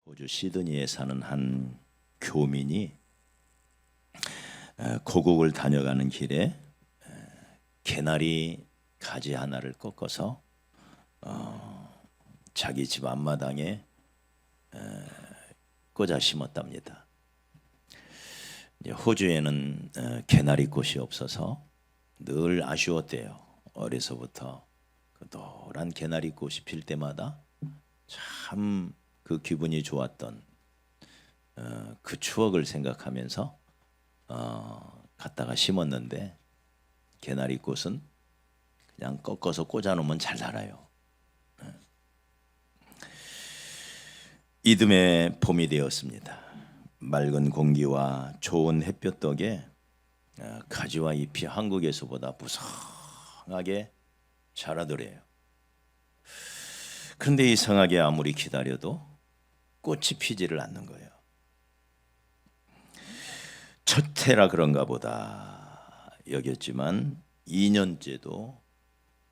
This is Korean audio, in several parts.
호주 시드니에 사는 한 교민이 고국을 다녀가는 길에 개나리 가지 하나를 꺾어서 자기 집 앞마당에 꽂아 심었답니다. 호주에는 개나리 꽃이 없어서 늘 아쉬웠대요. 어려서부터 그 노란 개나리 꽃이 필 때마다 참 그 기분이 좋았던 그 추억을 생각하면서 갖다가 심었는데 개나리 꽃은 그냥 꺾어서 꽂아놓으면 잘 자라요. 이듬해 봄이 되었습니다. 맑은 공기와 좋은 햇볕 덕에 가지와 잎이 한국에서보다 무성하게 자라더래요. 그런데 이상하게 아무리 기다려도 꽃이 피지를 않는 거예요. 첫 해라 그런가 보다 여겼지만 2년째도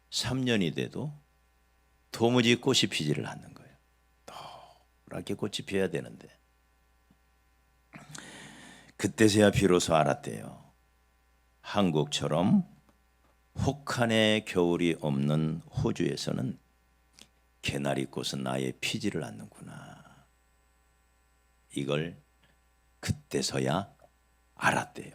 3년이 돼도 도무지 꽃이 피지를 않는 거예요. 노랗게 꽃이 피어야 되는데 그때서야 비로소 알았대요. 한국처럼 혹한의 겨울이 없는 호주에서는 개나리 꽃은 아예 피지를 않는구나. 이걸 그때서야 알았대요.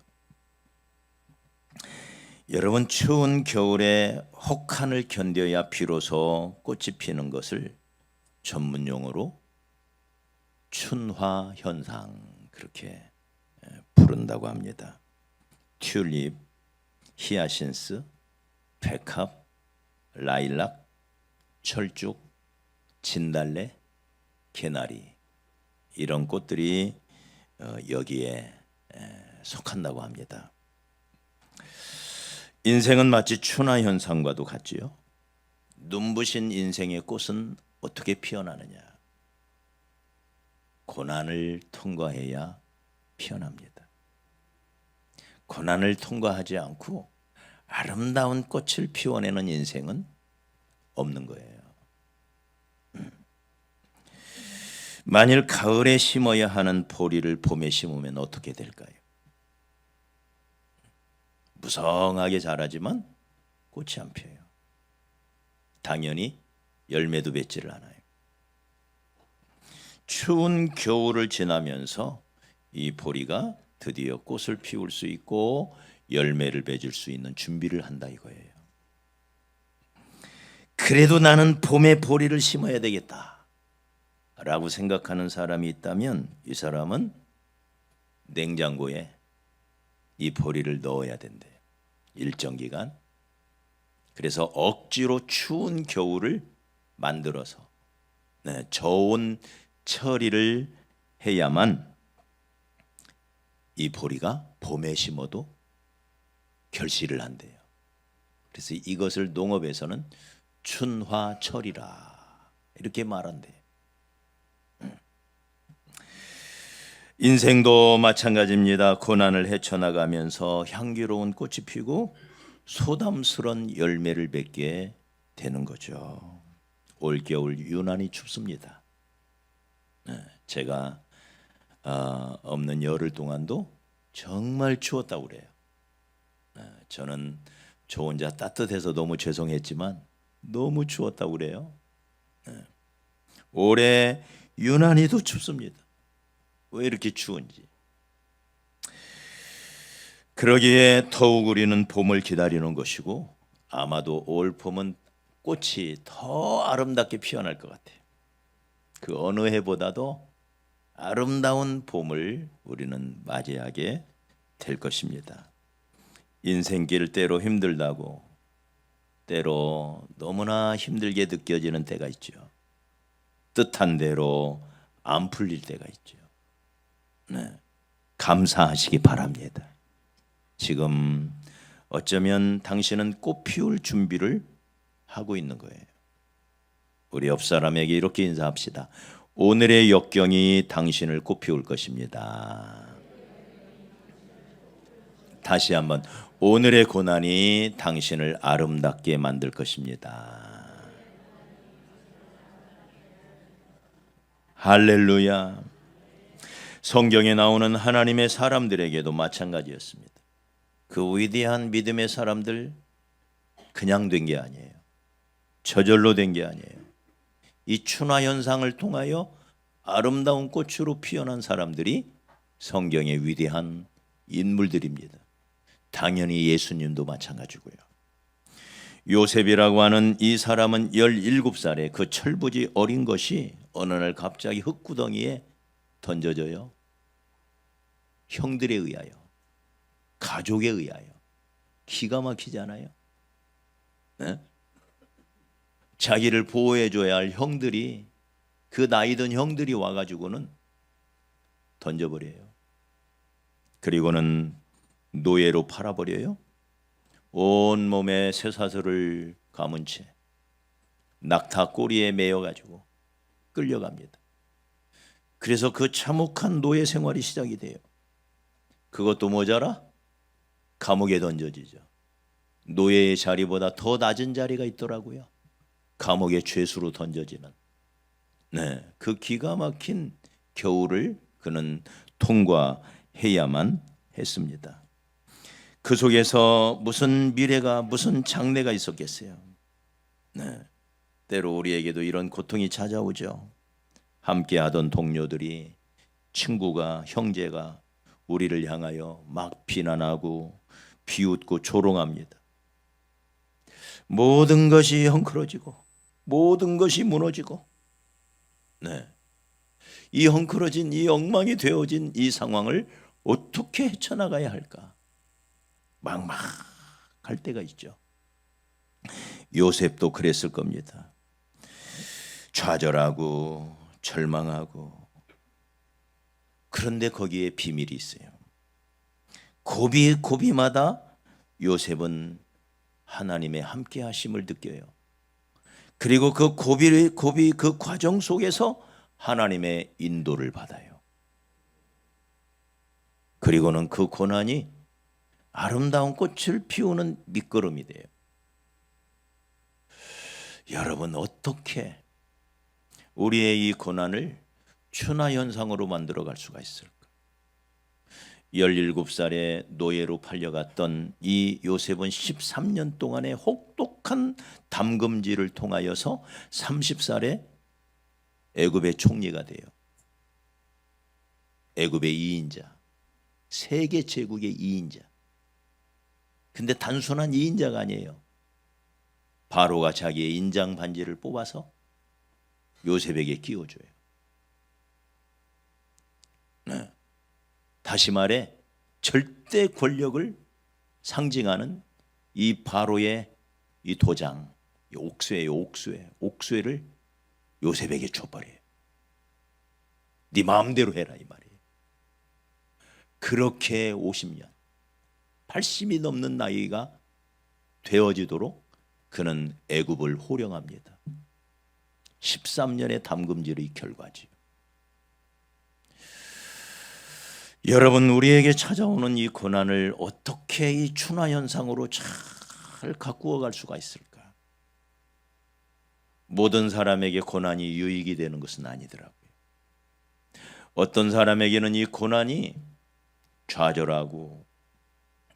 여러분, 추운 겨울에 혹한을 견뎌야 비로소 꽃이 피는 것을 전문 용어로 춘화 현상 그렇게 부른다고 합니다. 튤립, 히아신스, 백합, 라일락, 철쭉, 진달래, 개나리 이런 꽃들이 여기에 속한다고 합니다. 인생은 마치 춘화 현상과도 같지요. 눈부신 인생의 꽃은 어떻게 피어나느냐? 고난을 통과해야 피어납니다. 고난을 통과하지 않고 아름다운 꽃을 피워내는 인생은 없는 거예요. 만일 가을에 심어야 하는 보리를 봄에 심으면 어떻게 될까요? 무성하게 자라지만 꽃이 안 피어요. 당연히 열매도 맺지를 않아요. 추운 겨울을 지나면서 이 보리가 드디어 꽃을 피울 수 있고 열매를 맺을 수 있는 준비를 한다 이거예요. 그래도 나는 봄에 보리를 심어야 되겠다 라고 생각하는 사람이 있다면 이 사람은 냉장고에 이 보리를 넣어야 된대요. 일정 기간. 그래서 억지로 추운 겨울을 만들어서 저온 처리를 해야만 이 보리가 봄에 심어도 결실을 한대요. 그래서 이것을 농업에서는 춘화철이라 이렇게 말한대요. 인생도 마찬가지입니다. 고난을 헤쳐나가면서 향기로운 꽃이 피고 소담스러운 열매를 맺게 되는 거죠. 올겨울 유난히 춥습니다. 제가 없는 열흘 동안도 정말 추웠다고 그래요. 저는 저 혼자 따뜻해서 너무 죄송했지만 너무 추웠다고 그래요. 올해 유난히도 춥습니다. 왜 이렇게 추운지. 그러기에 더욱 우리는 봄을 기다리는 것이고 아마도 올 봄은 꽃이 더 아름답게 피어날 것 같아요. 그 어느 해보다도 아름다운 봄을 우리는 맞이하게 될 것입니다. 인생길 때로 힘들다고 때로 너무나 힘들게 느껴지는 때가 있죠. 뜻한 대로 안 풀릴 때가 있죠. 감사하시기 바랍니다. 지금 어쩌면 당신은 꽃 피울 준비를 하고 있는 거예요. 우리 옆 사람에게 이렇게 인사합시다. 오늘의 역경이 당신을 꽃 피울 것입니다. 다시 한번 오늘의 고난이 당신을 아름답게 만들 것입니다. 할렐루야. 성경에 나오는 하나님의 사람들에게도 마찬가지였습니다. 그 위대한 믿음의 사람들 그냥 된 게 아니에요. 저절로 된 게 아니에요. 이 춘화 현상을 통하여 아름다운 꽃으로 피어난 사람들이 성경의 위대한 인물들입니다. 당연히 예수님도 마찬가지고요. 요셉이라고 하는 이 사람은 17살에 그 철부지 어린 것이 어느 날 갑자기 흙구덩이에 던져져요. 형들에 의하여, 가족에 의하여. 기가 막히지 않아요? 네? 자기를 보호해줘야 할 형들이, 그 나이든 형들이 와가지고는 던져버려요. 그리고는 노예로 팔아버려요. 온몸에 쇠사슬을 감은 채 낙타 꼬리에 매여가지고 끌려갑니다. 그래서 그 참혹한 노예 생활이 시작이 돼요. 그것도 모자라 감옥에 던져지죠. 노예의 자리보다 더 낮은 자리가 있더라고요. 감옥의 죄수로 던져지는. 그 기가 막힌 겨울을 그는 통과해야만 했습니다. 그 속에서 무슨 미래가, 무슨 장래가 있었겠어요. 때로 우리에게도 이런 고통이 찾아오죠. 함께하던 동료들이, 친구가, 형제가 우리를 향하여 막 비난하고 비웃고 조롱합니다. 모든 것이 헝클어지고 모든 것이 무너지고, 이 헝클어진, 이 엉망이 되어진 이 상황을 어떻게 헤쳐나가야 할까? 막막할 때가 있죠. 요셉도 그랬을 겁니다. 좌절하고 절망하고. 그런데 거기에 비밀이 있어요. 고비마다 요셉은 하나님의 함께 하심을 느껴요. 그리고 그 고비 그 과정 속에서 하나님의 인도를 받아요. 그리고는 그 고난이 아름다운 꽃을 피우는 밑거름이 돼요. 여러분, 어떻게 우리의 이 고난을 춘화 현상으로 만들어 갈 수가 있을까? 17살에 노예로 팔려갔던 이 요셉은 13년 동안의 혹독한 담금질을 통하여서 30살에 애굽의 총리가 돼요. 애굽의 2인자, 세계 제국의 2인자. 근데 단순한 2인자가 아니에요. 바로가 자기의 인장 반지를 뽑아서 요셉에게 끼워줘요. 다시 말해 절대 권력을 상징하는 이 바로의 이 도장, 이 옥쇠를 요셉에게 줘버려요. 네 마음대로 해라, 이 말이에요. 그렇게 50년, 80이 넘는 나이가 되어지도록 그는 애굽을 호령합니다. 13년의 담금질의 결과지요. 여러분, 우리에게 찾아오는 이 고난을 어떻게 이 춘화 현상으로 잘 가꾸어 갈 수가 있을까? 모든 사람에게 고난이 유익이 되는 것은 아니더라고요. 어떤 사람에게는 이 고난이 좌절하고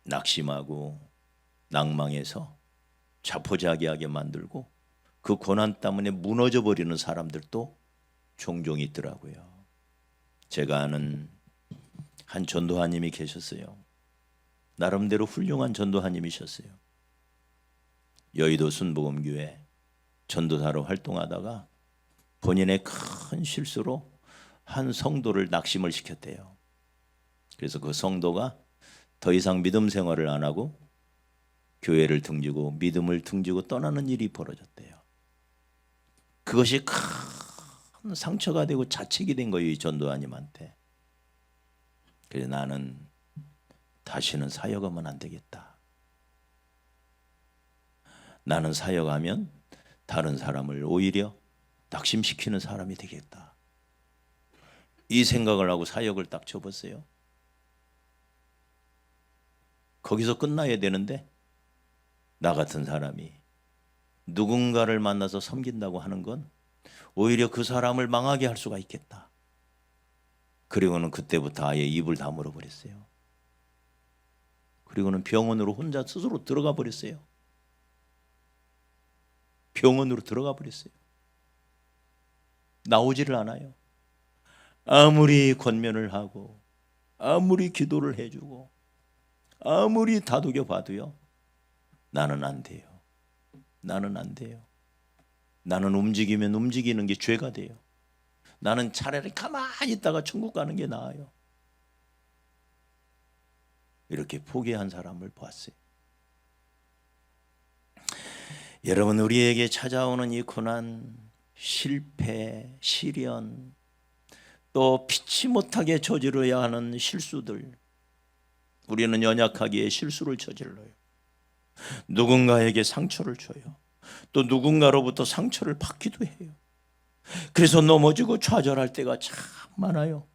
낙심하고 낭망해서 자포자기하게 만들고 그 고난 때문에 무너져 버리는 사람들도 종종 있더라고요. 제가 아는 한 전도하님이 계셨어요. 나름대로 훌륭한 전도하님이셨어요. 여의도 순복음교회 전도사로 활동하다가 본인의 큰 실수로 한 성도를 낙심을 시켰대요. 그래서 그 성도가 더 이상 믿음 생활을 안 하고 교회를 등지고 믿음을 등지고 떠나는 일이 벌어졌대요. 그것이 큰 상처가 되고 자책이 된 거예요, 이 전도하님한테. 그래서 나는 다시는 사역하면 안 되겠다. 나는 사역하면 다른 사람을 오히려 낙심시키는 사람이 되겠다. 이 생각을 하고 사역을 딱 접었어요. 거기서 끝나야 되는데 나 같은 사람이 누군가를 만나서 섬긴다고 하는 건 오히려 그 사람을 망하게 할 수가 있겠다. 그리고는 그때부터 아예 입을 다물어 버렸어요. 그리고는 병원으로 혼자 스스로 들어가 버렸어요. 병원으로 들어가 버렸어요. 나오지를 않아요. 아무리 권면을 하고 아무리 기도를 해주고 아무리 다독여 봐도요, 나는 안 돼요. 나는 안 돼요. 나는 움직이면 움직이는 게 죄가 돼요. 나는 차라리 가만히 있다가 천국 가는 게 나아요. 이렇게 포기한 사람을 보았어요. 여러분, 우리에게 찾아오는 이 고난, 실패, 시련, 또 피치 못하게 저지러야 하는 실수들, 우리는 연약하기에 실수를 저질러요. 누군가에게 상처를 줘요. 또 누군가로부터 상처를 받기도 해요. 그래서 넘어지고 좌절할 때가 참 많아요.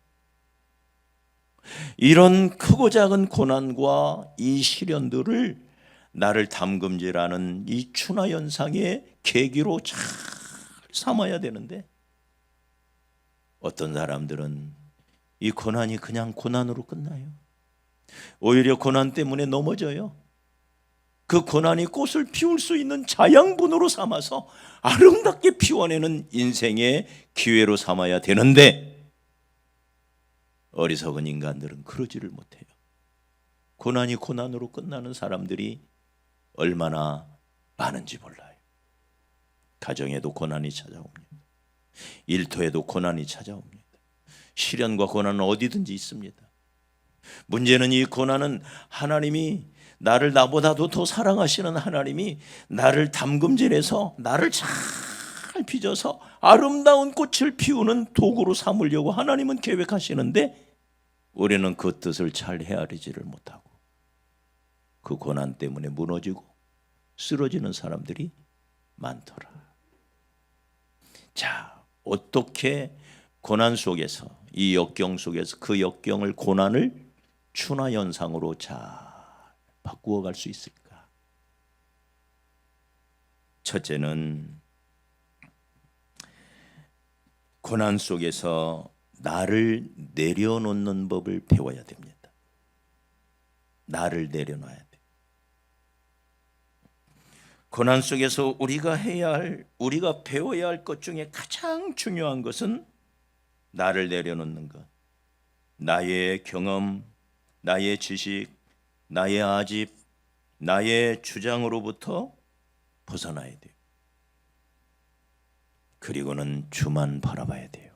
이런 크고 작은 고난과 이 시련들을 나를 담금질하는 이 추나연상의 계기로 잘 삼아야 되는데, 어떤 사람들은 이 고난이 그냥 고난으로 끝나요. 오히려 고난 때문에 넘어져요. 그 고난이 꽃을 피울 수 있는 자양분으로 삼아서 아름답게 피워내는 인생의 기회로 삼아야 되는데, 어리석은 인간들은 그러지를 못해요. 고난이 고난으로 끝나는 사람들이 얼마나 많은지 몰라요. 가정에도 고난이 찾아옵니다. 일터에도 고난이 찾아옵니다. 시련과 고난은 어디든지 있습니다. 문제는 이 고난은 하나님이, 나를 나보다도 더 사랑하시는 하나님이 나를 담금질해서 나를 잘 빚어서 아름다운 꽃을 피우는 도구로 삼으려고 하나님은 계획하시는데, 우리는 그 뜻을 잘 헤아리지를 못하고 그 고난 때문에 무너지고 쓰러지는 사람들이 많더라. 자, 어떻게 고난 속에서, 이 역경 속에서 그 역경을, 고난을 추나연상으로 잘 바꾸어 갈 수 있을까? 첫째는 고난 속에서 나를 내려놓는 법을 배워야 됩니다. 나를 내려놔야 돼. 고난 속에서 우리가 해야 할, 우리가 배워야 할 것 중에 가장 중요한 것은 나를 내려놓는 것. 나의 경험, 나의 지식, 나의 아집, 나의 주장으로부터 벗어나야 돼요. 그리고는 주만 바라봐야 돼요.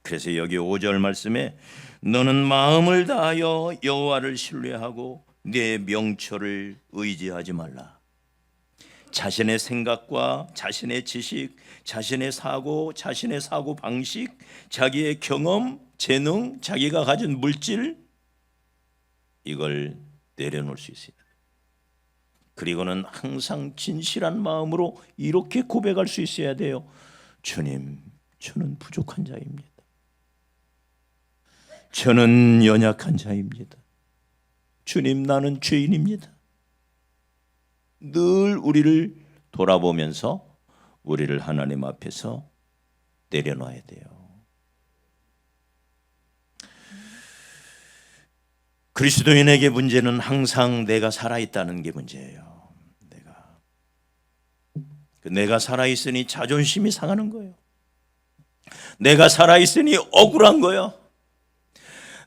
그래서 여기 5절 말씀에 너는 마음을 다하여 여호와를 신뢰하고 내 명철을 의지하지 말라. 자신의 생각과 자신의 지식, 자신의 사고, 자신의 사고 방식, 자기의 경험, 재능, 자기가 가진 물질, 이걸 내려놓을 수 있어요. 그리고는 항상 진실한 마음으로 이렇게 고백할 수 있어야 돼요. 주님, 저는 부족한 자입니다. 저는 연약한 자입니다. 주님, 나는 죄인입니다. 늘 우리를 돌아보면서 우리를 하나님 앞에서 내려놔야 돼요. 그리스도인에게 문제는 항상 내가 살아있다는 게 문제예요. 내가 살아있으니 자존심이 상하는 거예요. 내가 살아있으니 억울한 거예요.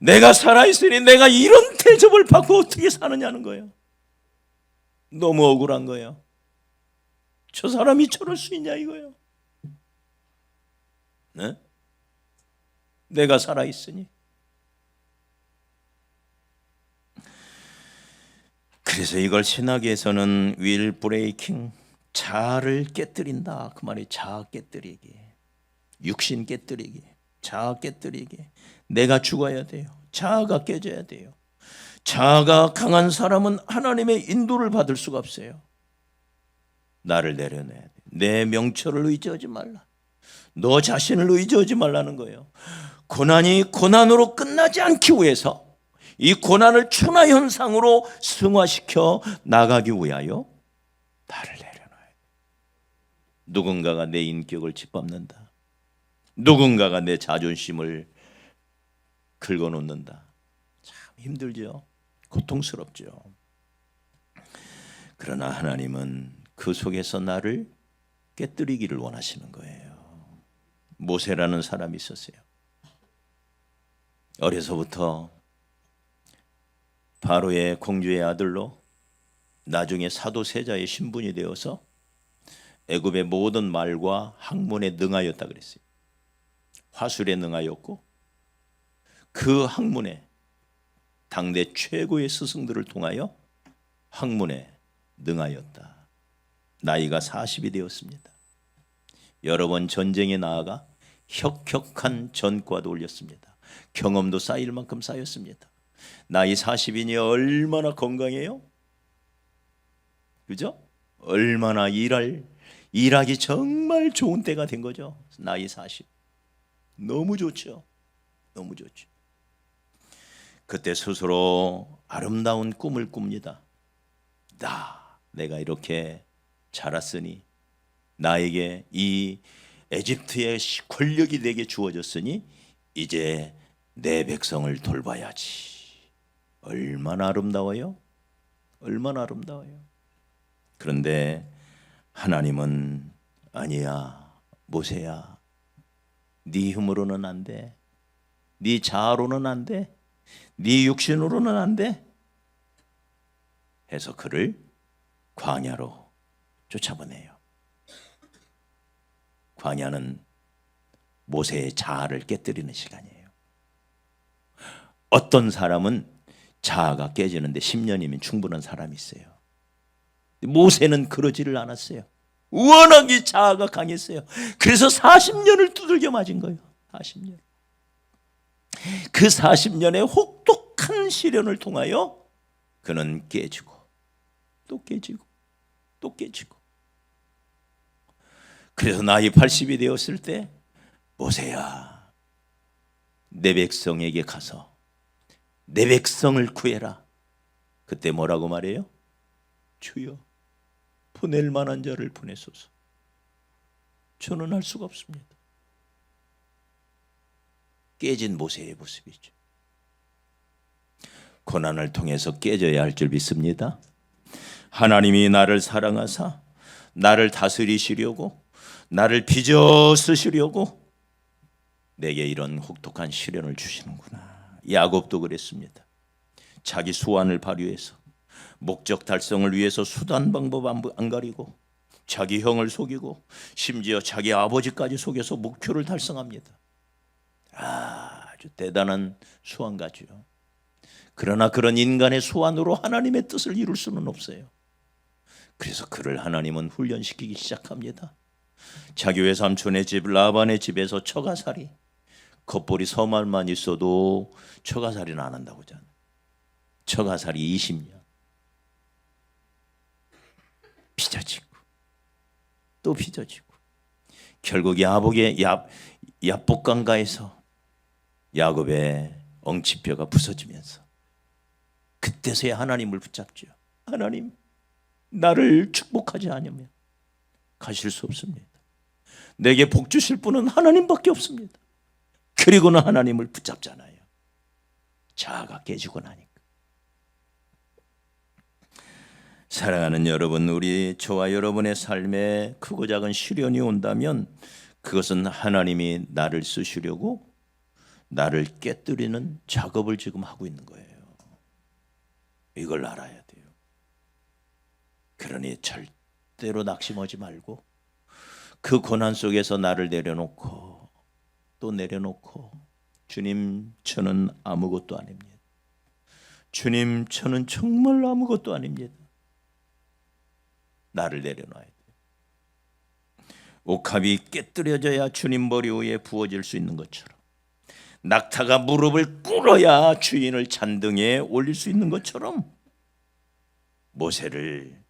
내가 살아있으니 내가 이런 대접을 받고 어떻게 사느냐는 거예요. 너무 억울한 거예요. 저 사람이 저럴 수 있냐 이거예요. 네? 내가 살아있으니. 그래서 이걸 신학에서는 will breaking, 자아를 깨뜨린다. 그 말이 자아 깨뜨리기, 육신 깨뜨리기, 자아 깨뜨리기. 내가 죽어야 돼요. 자아가 깨져야 돼요. 자아가 강한 사람은 하나님의 인도를 받을 수가 없어요. 나를 내려놔야 돼. 내 명철을 의지하지 말라. 너 자신을 의지하지 말라는 거예요. 고난이 고난으로 끝나지 않기 위해서, 이 고난을 추나현상으로 승화시켜 나가기 위하여 나를 내려놔야 돼. 누군가가 내 인격을 짓밟는다. 누군가가 내 자존심을 긁어놓는다. 참 힘들죠. 고통스럽죠. 그러나 하나님은 그 속에서 나를 깨뜨리기를 원하시는 거예요. 모세라는 사람이 있었어요. 어려서부터 바로의 공주의 아들로 나중에 사도세자의 신분이 되어서 애굽의 모든 말과 학문에 능하였다 그랬어요. 화술에 능하였고 그 학문에 당대 최고의 스승들을 통하여 학문에 능하였다. 나이가 40이 되었습니다. 여러 번 전쟁에 나아가 혁혁한 전과도 올렸습니다. 경험도 쌓일 만큼 쌓였습니다. 나이 40이니 얼마나 건강해요? 그죠? 얼마나 일하기 정말 좋은 때가 된 거죠. 나이 40. 너무 좋죠. 너무 좋죠. 그때 스스로 아름다운 꿈을 꿉니다. 내가 이렇게 자랐으니, 나에게 이 에집트의 권력이 내게 주어졌으니 이제 내 백성을 돌봐야지. 얼마나 아름다워요? 얼마나 아름다워요. 그런데 하나님은 아니야, 모세야, 네 힘으로는 안 돼. 네 자아로는 안 돼. 네 육신으로는 안 돼. 해서 그를 광야로 쫓아보내요. 광야는 모세의 자아를 깨뜨리는 시간이에요. 어떤 사람은 자아가 깨지는데 10년이면 충분한 사람이 있어요. 모세는 그러지를 않았어요. 워낙에 자아가 강했어요. 그래서 40년을 두들겨 맞은 거예요. 40년. 그 40년의 혹독한 시련을 통하여 그는 깨지고 또 깨지고 또 깨지고. 그래서 나이 80이 되었을 때 모세야, 내 백성에게 가서 내 백성을 구해라. 그때 뭐라고 말해요? 주여, 보낼 만한 자를 보내소서. 저는 할 수가 없습니다. 깨진 모세의 모습이죠. 고난을 통해서 깨져야 할 줄 믿습니다. 하나님이 나를 사랑하사 나를 다스리시려고, 나를 빚어 쓰시려고 내게 이런 혹독한 시련을 주시는구나. 야곱도 그랬습니다. 자기 수완을 발휘해서 목적 달성을 위해서 수단 방법 안 가리고 자기 형을 속이고 심지어 자기 아버지까지 속여서 목표를 달성합니다. 아주 대단한 수완가죠. 그러나 그런 인간의 수완으로 하나님의 뜻을 이룰 수는 없어요. 그래서 그를 하나님은 훈련시키기 시작합니다. 자기 외삼촌의 집 라반의 집에서 처가살이, 겉보리 서말만 있어도 처가살이는 안 한다고 하잖아요. 처가살이 20년 빚어지고 또 빚어지고, 결국 야복의 야복강가에서 야곱의 엉치뼈가 부서지면서 그때서야 하나님을 붙잡죠. 하나님, 나를 축복하지 않으면 가실 수 없습니다. 내게 복 주실 분은 하나님밖에 없습니다. 그리고는 하나님을 붙잡잖아요. 자아가 깨지고 나니까. 사랑하는 여러분, 저와 여러분의 삶에 크고 작은 시련이 온다면 그것은 하나님이 나를 쓰시려고 나를 깨뜨리는 작업을 지금 하고 있는 거예요. 이걸 알아야 돼요. 그러니 절대로 낙심하지 말고 그 고난 속에서 나를 내려놓고 또 내려놓고, 주님, 저는 아무것도 아닙니다. 주님, 저는 정말 아무것도 아닙니다. 나를 내려놔야 돼요. 옥합이 깨뜨려져야 주님 머리 위에 부어질 수 있는 것처럼, 낙타가 무릎을 꿇어야 주인을 잔등에 올릴 수 있는 것처럼, 모세를,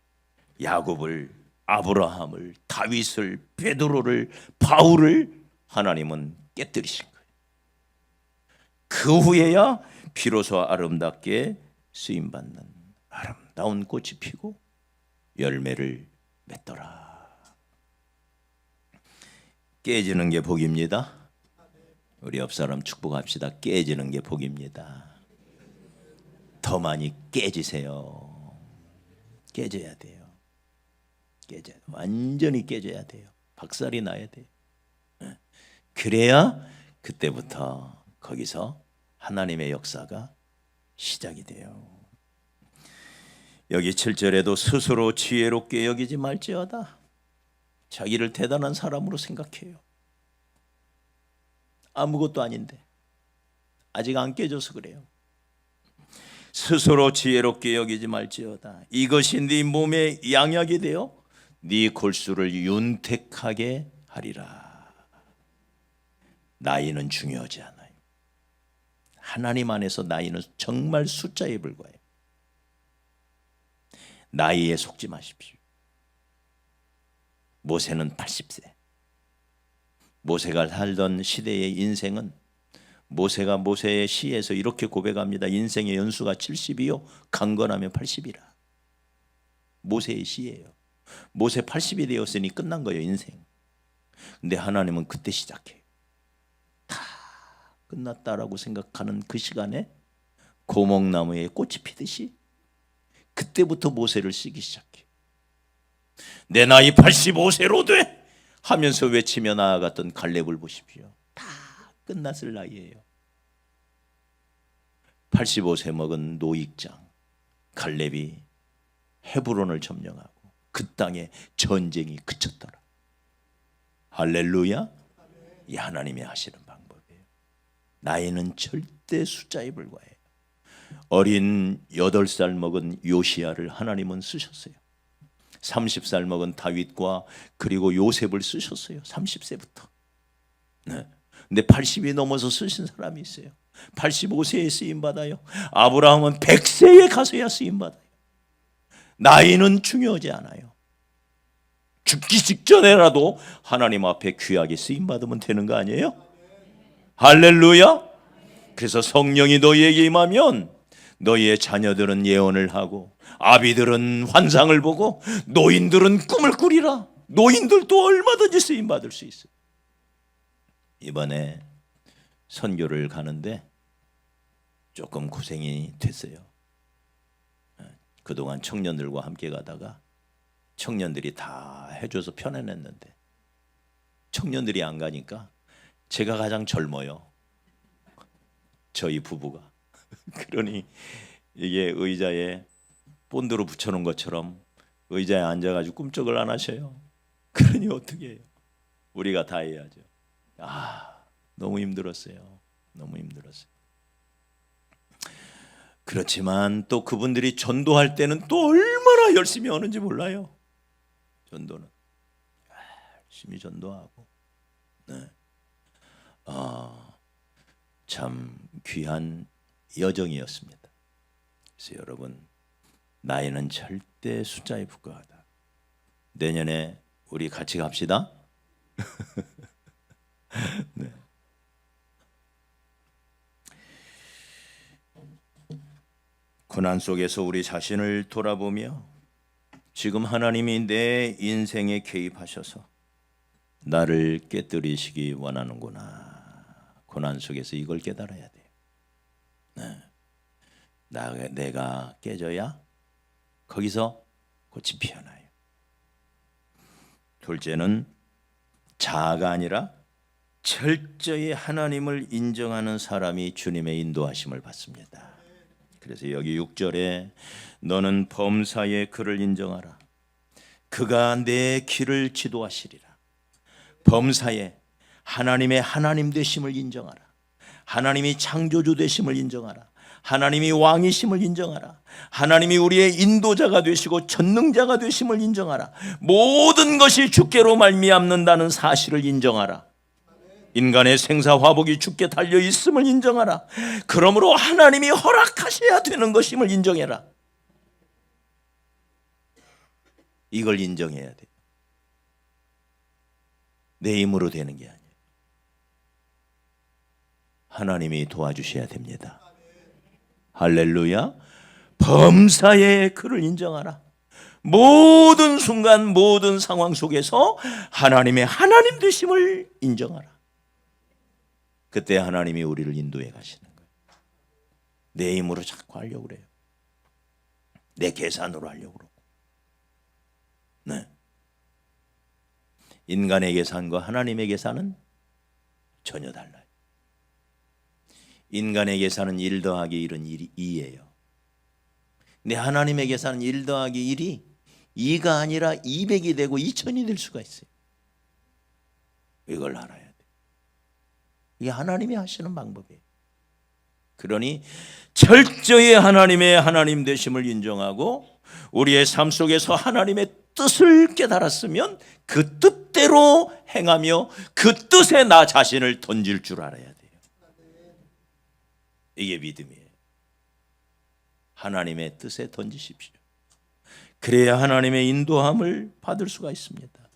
야곱을, 아브라함을, 다윗을, 베드로를, 바울을 하나님은 깨뜨리신 거예요. 그 후에야 비로소 아름답게 쓰임받는 아름다운 꽃이 피고 열매를 맺더라. 깨지는 게 복입니다. 우리 옆 사람 축복합시다. 깨지는 게 복입니다. 더 많이 깨지세요. 깨져야 돼요. 완전히 깨져야 돼요. 박살이 나야 돼요. 그래야 그때부터 거기서 하나님의 역사가 시작이 돼요. 여기 7절에도 스스로 지혜롭게 여기지 말지어다. 자기를 대단한 사람으로 생각해요. 아무것도 아닌데 아직 안 깨져서 그래요. 스스로 지혜롭게 여기지 말지어다. 이것이 네 몸의 양약이 되어 네 골수를 윤택하게 하리라. 나이는 중요하지 않아요. 하나님 안에서 나이는 정말 숫자에 불과해요. 나이에 속지 마십시오. 모세는 80세. 모세가 살던 시대의 인생은 모세가 모세의 시에서 이렇게 고백합니다. 인생의 연수가 70이요 강건하면 80이라. 모세의 시예요. 모세 80이 되었으니 끝난 거예요, 인생. 근데 하나님은 그때 시작해요. 다 끝났다라고 생각하는 그 시간에 고목나무에 꽃이 피듯이 그때부터 모세를 쓰기 시작해요. 내 나이 85세로 돼 하면서 외치며 나아갔던 갈렙을 보십시오. 다 끝났을 나이예요. 85세 먹은 노익장 갈렙이 헤브론을 점령하고 그 땅에 전쟁이 그쳤더라. 할렐루야. 이 하나님이 하시는 방법이에요. 나이는 절대 숫자에 불과해요. 어린 8살 먹은 요시야를 하나님은 쓰셨어요. 30살 먹은 다윗과 그리고 요셉을 쓰셨어요. 30세부터. 네. 근데 80이 넘어서 쓰신 사람이 있어요. 85세에 쓰임받아요. 아브라함은 100세에 가서야 쓰임받아요. 나이는 중요하지 않아요. 죽기 직전에라도 하나님 앞에 귀하게 쓰임받으면 되는 거 아니에요? 할렐루야. 그래서 성령이 너희에게 임하면 너희의 자녀들은 예언을 하고 아비들은 환상을 보고 노인들은 꿈을 꾸리라. 노인들도 얼마든지 쓰임받을 수 있어요. 이번에 선교를 가는데 조금 고생이 됐어요. 그동안 청년들과 함께 가다가 청년들이 다 해줘서 편안했는데 청년들이 안 가니까 제가 가장 젊어요. 저희 부부가. 그러니 이게 의자에 본드로 붙여놓은 것처럼 의자에 앉아가지고 꿈쩍을 안 하셔요. 그러니 어떻게 해요? 우리가 다 해야죠. 너무 힘들었어요. 너무 힘들었어요. 그렇지만 또 그분들이 전도할 때는 또 얼마나 열심히 하는지 몰라요. 전도는 열심히 전도하고, 네. 참 귀한 여정이었습니다. 그래서 여러분, 나이는 절대 숫자에 불과하다. 내년에 우리 같이 갑시다. 네. 고난 속에서 우리 자신을 돌아보며 지금 하나님이 내 인생에 개입하셔서 나를 깨뜨리시기 원하는구나. 고난 속에서 이걸 깨달아야 돼요. 네. 내가 깨져야 거기서 꽃이 피어나요. 둘째는 자아가 아니라 철저히 하나님을 인정하는 사람이 주님의 인도하심을 받습니다. 그래서 여기 6절에 너는 범사의 그를 인정하라. 그가 내 길을 지도하시리라. 범사에 하나님의 하나님 되심을 인정하라. 하나님이 창조주 되심을 인정하라. 하나님이 왕이심을 인정하라. 하나님이 우리의 인도자가 되시고 전능자가 되심을 인정하라. 모든 것이 주께로 말미암는다는 사실을 인정하라. 인간의 생사화복이 주께 달려있음을 인정하라. 그러므로 하나님이 허락하셔야 되는 것임을 인정해라. 이걸 인정해야 돼. 내 힘으로 되는 게 아니에요. 하나님이 도와주셔야 됩니다. 할렐루야. 범사에 그를 인정하라. 모든 순간 모든 상황 속에서 하나님의 하나님 되심을 인정하라. 그때 하나님이 우리를 인도해 가시는 거예요. 내 힘으로 자꾸 하려고 그래요. 내 계산으로 하려고 그러고. 네. 인간의 계산과 하나님의 계산은 전혀 달라요. 인간의 계산은 1 더하기 1은 2예요. 근데 하나님의 계산은 1 더하기 1이 2가 아니라 200이 되고 2000이 될 수가 있어요. 이걸 알아야 돼요. 이게 하나님이 하시는 방법이에요. 그러니 철저히 하나님의 하나님 되심을 인정하고 우리의 삶 속에서 하나님의 뜻을 깨달았으면 그 뜻대로 행하며 그 뜻에 나 자신을 던질 줄 알아야 돼요. 이게 믿음이에요. 하나님의 뜻에 던지십시오. 그래야 하나님의 인도함을 받을 수가 있습니다.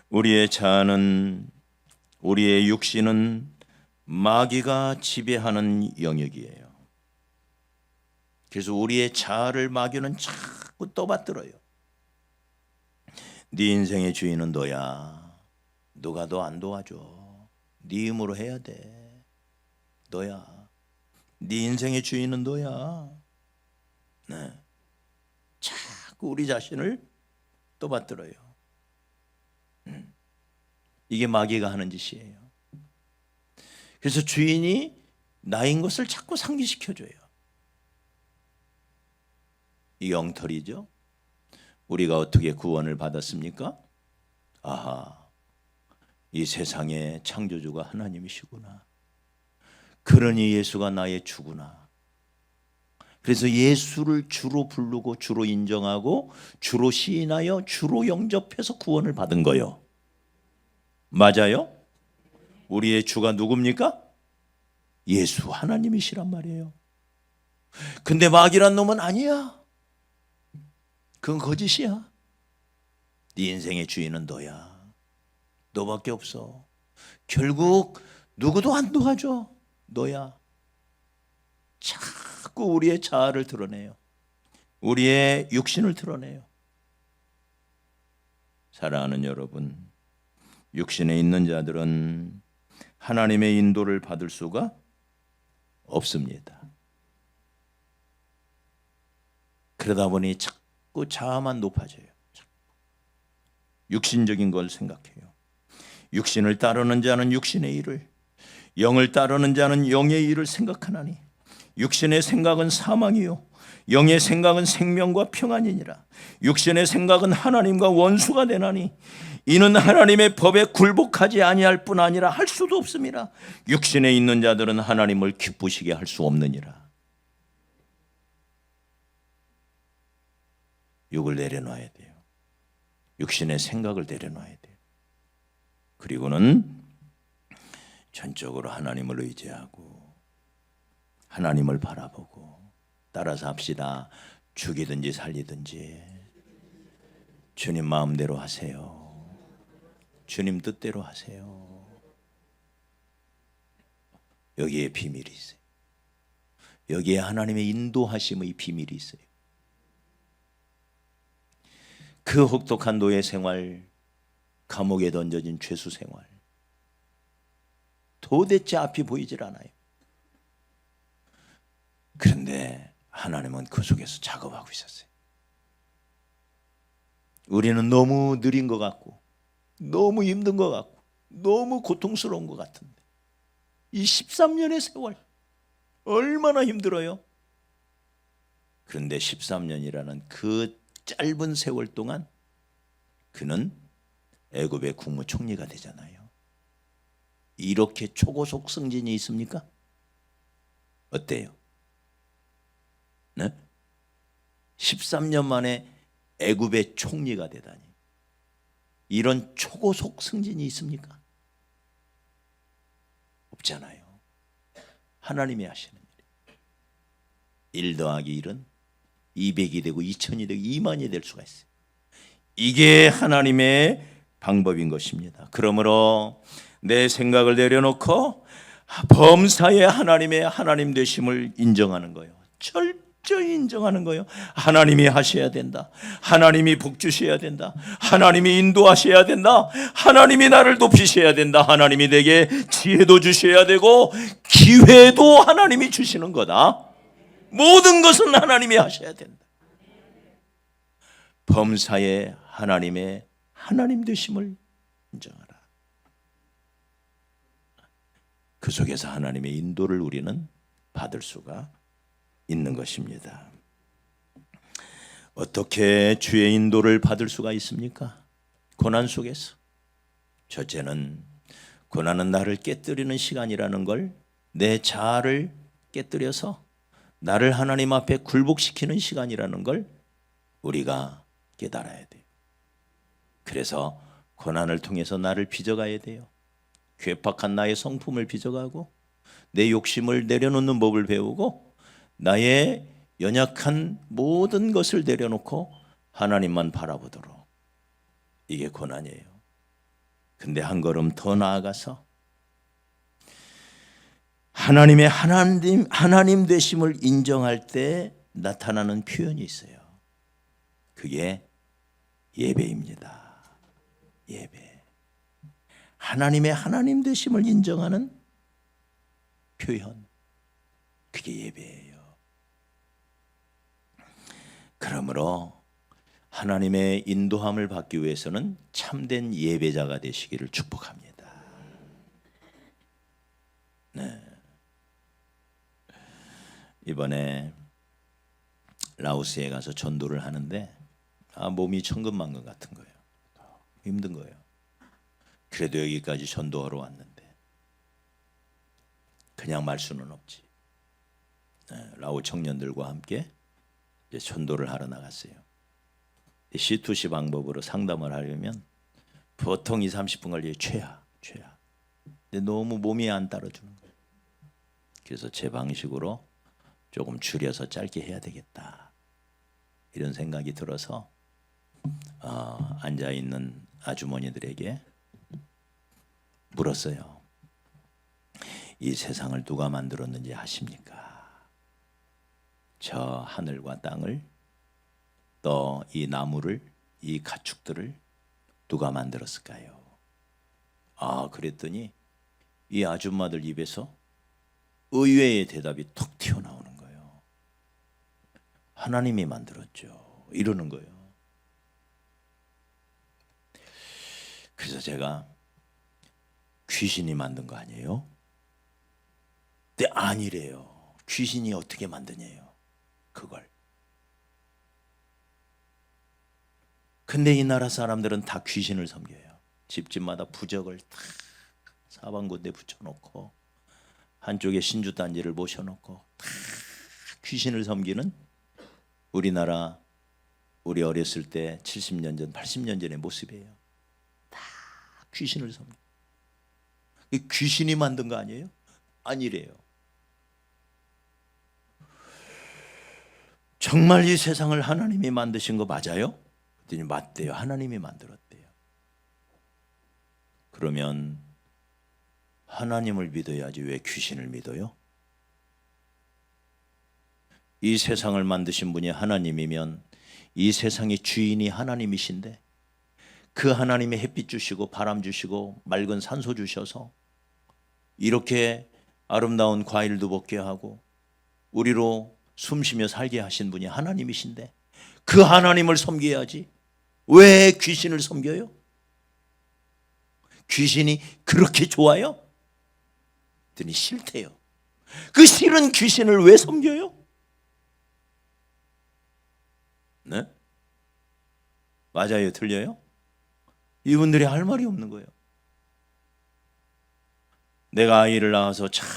우리의 자아는, 우리의 육신은 마귀가 지배하는 영역이에요. 그래서 우리의 자아를 마귀는 자꾸 떠받들어요. 네 인생의 주인은 너야. 누가 너 안 도와줘. 네 힘으로 해야 돼. 너야. 네 인생의 주인은 너야. 네. 자꾸 우리 자신을 떠받들어요. 이게 마귀가 하는 짓이에요. 그래서 주인이 나인 것을 자꾸 상기시켜줘요. 이 엉터리죠. 우리가 어떻게 구원을 받았습니까? 아하, 이 세상의 창조주가 하나님이시구나. 그러니 예수가 나의 주구나. 그래서 예수를 주로 부르고 주로 인정하고 주로 시인하여 주로 영접해서 구원을 받은 거요. 맞아요? 우리의 주가 누굽니까? 예수 하나님이시란 말이에요. 근데 마귀란 놈은 아니야. 그건 거짓이야. 네 인생의 주인은 너야. 너밖에 없어. 결국 누구도 안 도와줘. 너야. 자꾸 우리의 자아를 드러내요. 우리의 육신을 드러내요. 사랑하는 여러분, 육신에 있는 자들은 하나님의 인도를 받을 수가 없습니다. 그러다 보니 자꾸 자아만 높아져요. 육신적인 걸 생각해요. 육신을 따르는 자는 육신의 일을, 영을 따르는 자는 영의 일을 생각하나니 육신의 생각은 사망이요 영의 생각은 생명과 평안이니라. 육신의 생각은 하나님과 원수가 되나니 이는 하나님의 법에 굴복하지 아니할 뿐 아니라 할 수도 없습니다. 육신에 있는 자들은 하나님을 기쁘시게 할 수 없느니라. 육을 내려놔야 돼요. 육신의 생각을 내려놔야 돼요. 그리고는 전적으로 하나님을 의지하고 하나님을 바라보고 따라서 합시다. 죽이든지 살리든지 주님 마음대로 하세요. 주님 뜻대로 하세요. 여기에 비밀이 있어요. 여기에 하나님의 인도하심의 비밀이 있어요. 그 혹독한 노예 생활, 감옥에 던져진 죄수 생활, 도대체 앞이 보이질 않아요. 그런데 하나님은 그 속에서 작업하고 있었어요. 우리는 너무 느린 것 같고 너무 힘든 것 같고 너무 고통스러운 것 같은데 이 13년의 세월 얼마나 힘들어요. 그런데 13년이라는 그 짧은 세월 동안 그는 애굽의 국무총리가 되잖아요. 이렇게 초고속 승진이 있습니까? 어때요? 네? 13년 만에 애굽의 총리가 되다니 이런 초고속 승진이 있습니까? 없잖아요. 하나님이 하시는 일. 1 더하기 1은 200이 되고 2000이 되고 2만이 될 수가 있어요. 이게 하나님의 방법인 것입니다. 그러므로 내 생각을 내려놓고 범사에 하나님의 하나님 되심을 인정하는 거예요. 철저히 인정하는 거예요. 하나님이 하셔야 된다. 하나님이 복 주셔야 된다. 하나님이 인도하셔야 된다. 하나님이 나를 돕히셔야 된다. 하나님이 내게 지혜도 주셔야 되고 기회도 하나님이 주시는 거다. 모든 것은 하나님이 하셔야 된다. 범사에 하나님의 하나님 되심을 인정하라. 그 속에서 하나님의 인도를 우리는 받을 수가 있는 것입니다. 어떻게 주의 인도를 받을 수가 있습니까? 고난 속에서. 첫째는 고난은 나를 깨뜨리는 시간이라는 걸, 내 자아를 깨뜨려서 나를 하나님 앞에 굴복시키는 시간이라는 걸 우리가 깨달아야 돼요. 그래서 고난을 통해서 나를 빚어가야 돼요. 괴팍한 나의 성품을 빚어가고 내 욕심을 내려놓는 법을 배우고 나의 연약한 모든 것을 내려놓고 하나님만 바라보도록. 이게 고난이에요. 근데 한 걸음 더 나아가서 하나님의 하나님 되심을 인정할 때 나타나는 표현이 있어요. 그게 예배입니다. 예배. 하나님의 하나님 되심을 인정하는 표현, 그게 예배예요. 그러므로 하나님의 인도함을 받기 위해서는 참된 예배자가 되시기를 축복합니다. 네. 이번에 라오스에 가서 전도를 하는데 몸이 천근만근 같은 거예요. 힘든 거예요. 그래도 여기까지 전도하러 왔는데 그냥 말 수는 없지. 라오 청년들과 함께 이제 전도를 하러 나갔어요. C2C 방법으로 상담을 하려면 보통 2-30분 걸려요. 최하. 근데 너무 몸이 안 따라주는 거예요. 그래서 제 방식으로 조금 줄여서 짧게 해야 되겠다, 이런 생각이 들어서 앉아있는 아주머니들에게 물었어요. 이 세상을 누가 만들었는지 아십니까? 저 하늘과 땅을, 또 이 나무를, 이 가축들을 누가 만들었을까요? 그랬더니 이 아줌마들 입에서 의외의 대답이 톡 튀어나오는 거예요. 하나님이 만들었죠, 이러는 거예요. 그래서 제가 귀신이 만든 거 아니에요? 근데 아니래요. 귀신이 어떻게 만드냐요, 그걸. 근데 이 나라 사람들은 다 귀신을 섬겨요. 집집마다 부적을 다 사방군데 붙여놓고 한쪽에 신주단지를 모셔놓고 다 귀신을 섬기는 우리나라, 우리 어렸을 때 70년 전, 80년 전의 모습이에요. 다 귀신을 섬겨. 귀신이 만든 거 아니에요? 아니래요. 정말 이 세상을 하나님이 만드신 거 맞아요? 그랬더니 맞대요. 하나님이 만들었대요. 그러면 하나님을 믿어야지 왜 귀신을 믿어요? 이 세상을 만드신 분이 하나님이면 이 세상의 주인이 하나님이신데 그 하나님의 햇빛 주시고 바람 주시고 맑은 산소 주셔서 이렇게 아름다운 과일도 먹게 하고 우리로 숨쉬며 살게 하신 분이 하나님이신데 그 하나님을 섬겨야지 왜 귀신을 섬겨요? 귀신이 그렇게 좋아요? 그랬더니 싫대요. 그 싫은 귀신을 왜 섬겨요? 네? 맞아요, 틀려요? 이분들이 할 말이 없는 거예요. 내가 아이를 낳아서 잘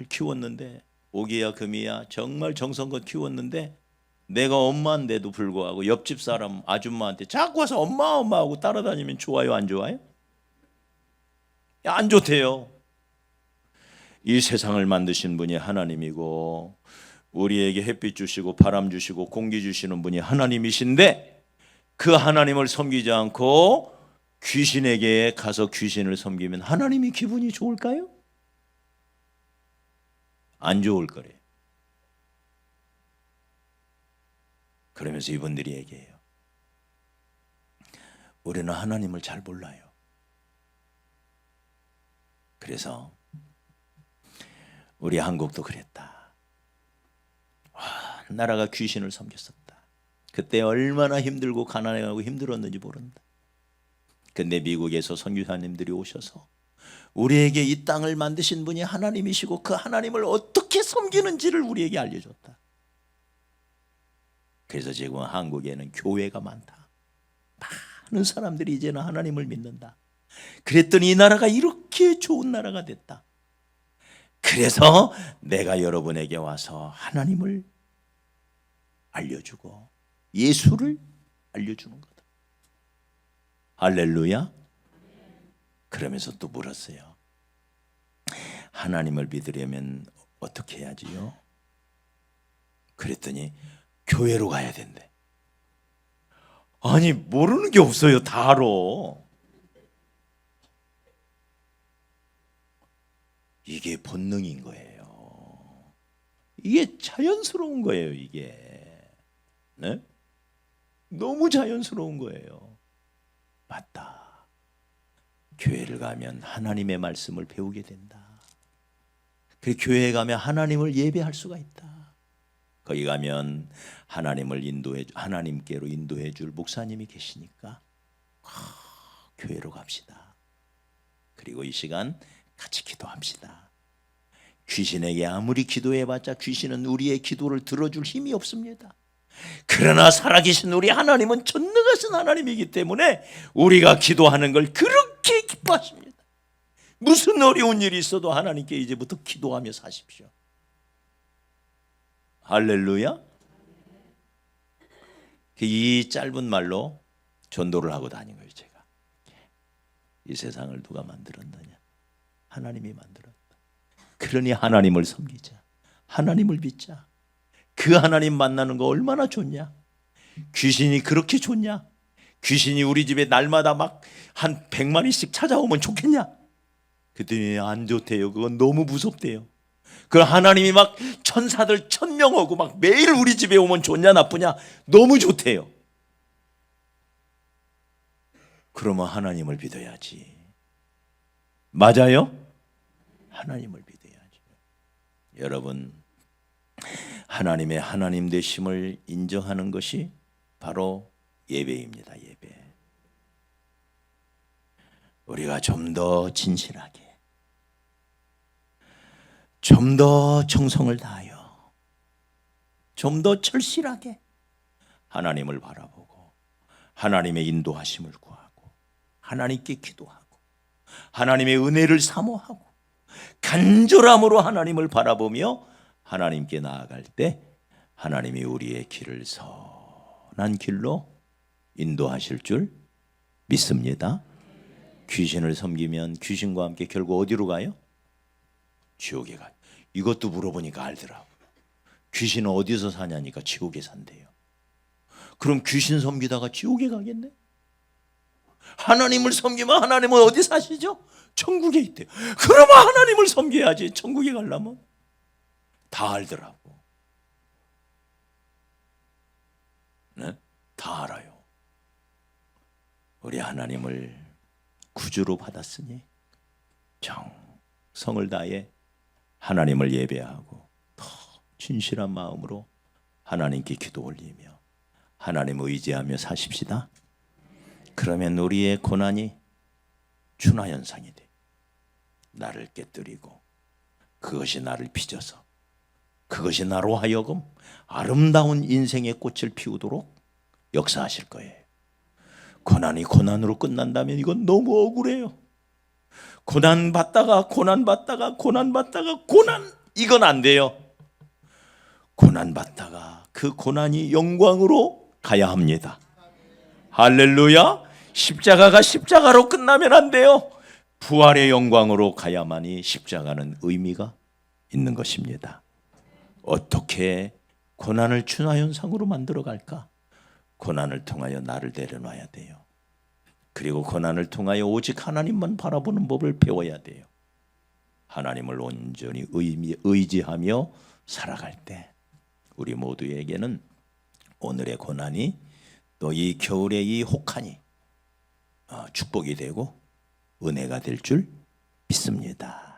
키웠는데, 오기야 금이야 정말 정성껏 키웠는데 내가 엄마인데도 불구하고 옆집 사람 아줌마한테 자꾸 와서 엄마 하고 따라다니면 좋아요, 안 좋아요? 안 좋대요. 이 세상을 만드신 분이 하나님이고 우리에게 햇빛 주시고 바람 주시고 공기 주시는 분이 하나님이신데 그 하나님을 섬기지 않고 귀신에게 가서 귀신을 섬기면 하나님이 기분이 좋을까요? 안 좋을 거래요. 그러면서 이분들이 얘기해요. 우리는 하나님을 잘 몰라요. 그래서 우리 한국도 그랬다. 나라가 귀신을 섬겼었다. 그때 얼마나 힘들고 가난해하고 힘들었는지 모른다. 근데 미국에서 선교사님들이 오셔서 우리에게 이 땅을 만드신 분이 하나님이시고 그 하나님을 어떻게 섬기는지를 우리에게 알려줬다. 그래서 지금 한국에는 교회가 많다. 많은 사람들이 이제는 하나님을 믿는다. 그랬더니 이 나라가 이렇게 좋은 나라가 됐다. 그래서 내가 여러분에게 와서 하나님을 알려주고 예수를 알려주는 거다. 할렐루야. 그러면서 또 물었어요. 하나님을 믿으려면 어떻게 해야지요? 그랬더니 교회로 가야 된대. 아니, 모르는 게 없어요. 다 알아. 이게 본능인 거예요. 이게 자연스러운 거예요. 이게 네? 너무 자연스러운 거예요. 맞다. 교회를 가면 하나님의 말씀을 배우게 된다. 그리고 교회에 가면 하나님을 예배할 수가 있다. 거기 가면 하나님께로 인도해 줄 목사님이 계시니까 교회로 갑시다. 그리고 이 시간 같이 기도합시다. 귀신에게 아무리 기도해봤자 귀신은 우리의 기도를 들어줄 힘이 없습니다. 그러나 살아계신 우리 하나님은 전능하신 하나님이기 때문에 우리가 기도하는 걸 그렇게 기뻐하십니다. 무슨 어려운 일이 있어도 하나님께 이제부터 기도하며 사십시오. 할렐루야. 이 짧은 말로 전도를 하고 다닌 거예요. 제가 이 세상을 누가 만들었느냐? 하나님이 만들었다. 그러니 하나님을 섬기자. 하나님을 믿자. 그 하나님 만나는 거 얼마나 좋냐? 귀신이 그렇게 좋냐? 귀신이 우리 집에 날마다 막 한 100마리씩 찾아오면 좋겠냐? 그랬더니 안 좋대요. 그건 너무 무섭대요. 그 하나님이 막 천사들 1000명 오고 막 매일 우리 집에 오면 좋냐 나쁘냐? 너무 좋대요. 그러면 하나님을 믿어야지. 맞아요? 하나님을 믿어야지. 여러분, 하나님의 하나님 되심을 인정하는 것이 바로 예배입니다. 예배. 우리가 좀 더 진실하게, 좀 더 정성을 다하여, 좀 더 절실하게 하나님을 바라보고 하나님의 인도하심을 구하고 하나님께 기도하고 하나님의 은혜를 사모하고 간절함으로 하나님을 바라보며 하나님께 나아갈 때 하나님이 우리의 길을 선한 길로 인도하실 줄 믿습니다. 귀신을 섬기면 귀신과 함께 결국 어디로 가요? 지옥에 가요. 이것도 물어보니까 알더라고요. 귀신은 어디서 사냐니까 지옥에 산대요. 그럼 귀신 섬기다가 지옥에 가겠네? 하나님을 섬기면 하나님은 어디 사시죠? 천국에 있대요. 그러면 하나님을 섬겨야지. 천국에 가려면. 다 알더라고. 네? 다 알아요. 우리 하나님을 구주로 받았으니 정성을 다해 하나님을 예배하고 더 진실한 마음으로 하나님께 기도 올리며 하나님을 의지하며 사십시다. 그러면 우리의 고난이 준하현상이 돼. 나를 깨뜨리고 그것이 나를 빚어서 그것이 나로 하여금 아름다운 인생의 꽃을 피우도록 역사하실 거예요. 고난이 고난으로 끝난다면 이건 너무 억울해요. 고난 받다가 이건 안 돼요. 고난 받다가 그 고난이 영광으로 가야 합니다. 할렐루야. 십자가가 십자가로 끝나면 안 돼요. 부활의 영광으로 가야만이 십자가는 의미가 있는 것입니다. 어떻게 고난을 춘하현상으로 만들어 갈까? 고난을 통하여 나를 내려놔야 돼요. 그리고 고난을 통하여 오직 하나님만 바라보는 법을 배워야 돼요. 하나님을 온전히 의지하며 살아갈 때 우리 모두에게는 오늘의 고난이 또 이 겨울의 이 혹한이 축복이 되고 은혜가 될 줄 믿습니다.